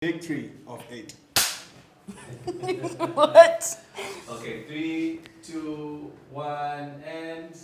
Victory of 8. What? Okay, 3, 2, 1, and...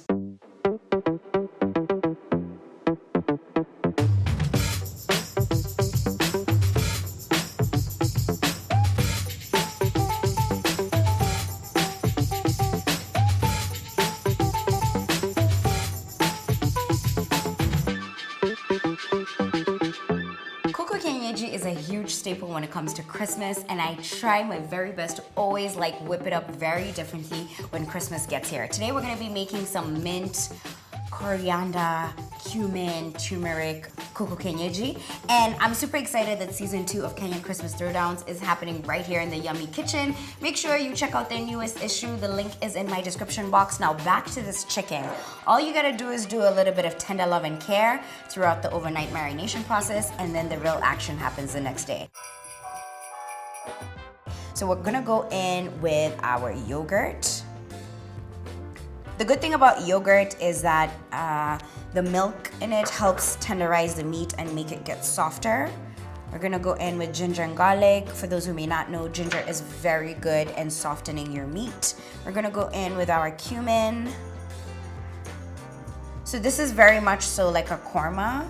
Kuku Kienyeji is a huge staple when it comes to Christmas, and I try my very best to always whip it up very differently when Christmas gets here. Today we're gonna be making some mint, coriander, cumin, tumeric, Kuku Kienyeji, and I'm super excited that season 2 of Kenyan Christmas Throwdowns is happening right here in the Yummy Kitchen. Make sure you check out their newest issue. The link is in my description box. Now back to this chicken. All you gotta do is do a little bit of tender love and care throughout the overnight marination process, and then the real action happens the next day. So we're gonna go in with our yogurt. The good thing about yogurt is that the milk in it helps tenderize the meat and make it get softer. We're gonna go in with ginger and garlic. For those who may not know, ginger is very good in softening your meat. We're gonna go in with our cumin. So this is very much so like a korma.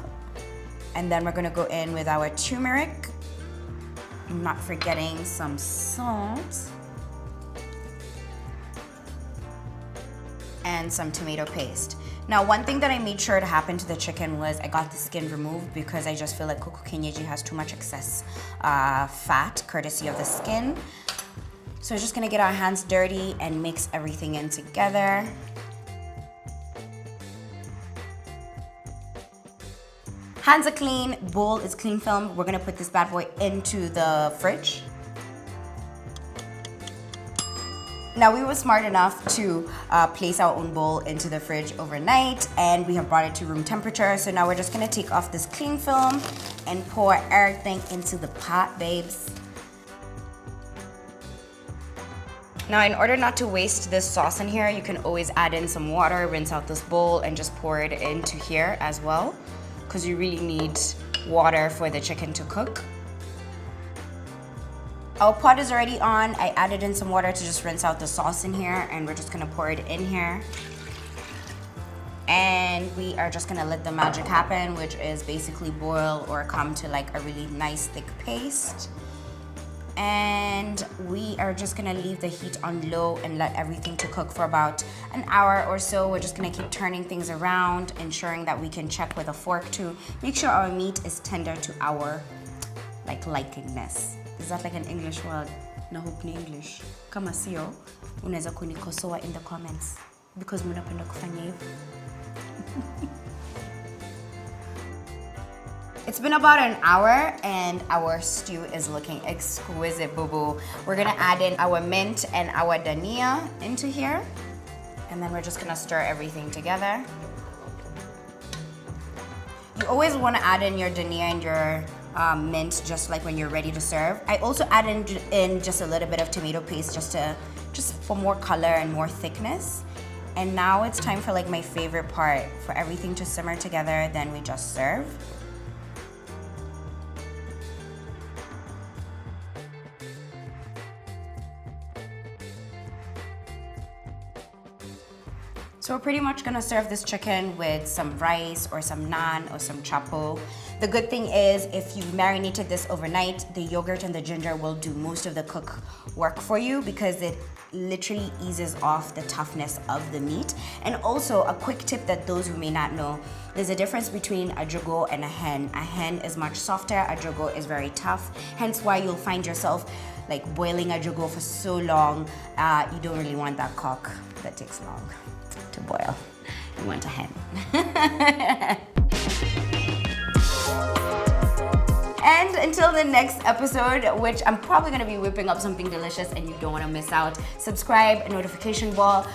And then we're gonna go in with our turmeric. I'm not forgetting some salt. And some tomato paste. Now, one thing that I made sure to happen to the chicken was I got the skin removed because I just feel like Kuku Kienyeji has too much excess fat, courtesy of the skin. So we're just gonna get our hands dirty and mix everything in together. Hands are clean, bowl is clean film. We're gonna put this bad boy into the fridge. Now we were smart enough to place our own bowl into the fridge overnight, and we have brought it to room temperature. So now we're just gonna take off this cling film and pour everything into the pot, babes. Now, in order not to waste this sauce in here, you can always add in some water, rinse out this bowl, and just pour it into here as well, because you really need water for the chicken to cook. Our pot is already on. I added in some water to just rinse out the sauce in here, and we're just gonna pour it in here. And we are just gonna let the magic happen, which is basically boil or come to like a really nice thick paste. And we are just gonna leave the heat on low and let everything to cook for about an hour or so. We're just gonna keep turning things around, ensuring that we can check with a fork to make sure our meat is tender to our likingness. Is that like an English word? Na hope ni English. Kama sio, unaweza kunikosoa in the comments because mnapenda kufanya hivyo. It's been about an hour and our stew is looking exquisite, boo-boo. We're gonna add in our mint and our dania into here. And then we're just gonna stir everything together. You always wanna add in your dania and your mint just like when you're ready to serve. I also add in just a little bit of tomato paste just for more color and more thickness. And now it's time for like my favorite part, for everything to simmer together, then we just serve. So we're pretty much gonna serve this chicken with some rice or some naan or some chapo. The good thing is if you marinated this overnight, the yogurt and the ginger will do most of the cook work for you because it literally eases off the toughness of the meat. And also a quick tip that those who may not know, there's a difference between a jogo and a hen. A hen is much softer, a jogo is very tough, hence why you'll find yourself like boiling a jogo for so long. You don't really want that cock that takes long to boil. You want a hen. And until the next episode, which I'm probably gonna be whipping up something delicious and you don't wanna miss out, subscribe, notification bell,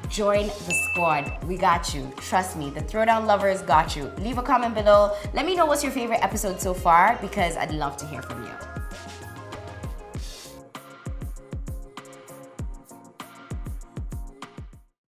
join the squad. We got you. Trust me, the Throwdown lovers got you. Leave a comment below. Let me know what's your favorite episode so far because I'd love to hear from you.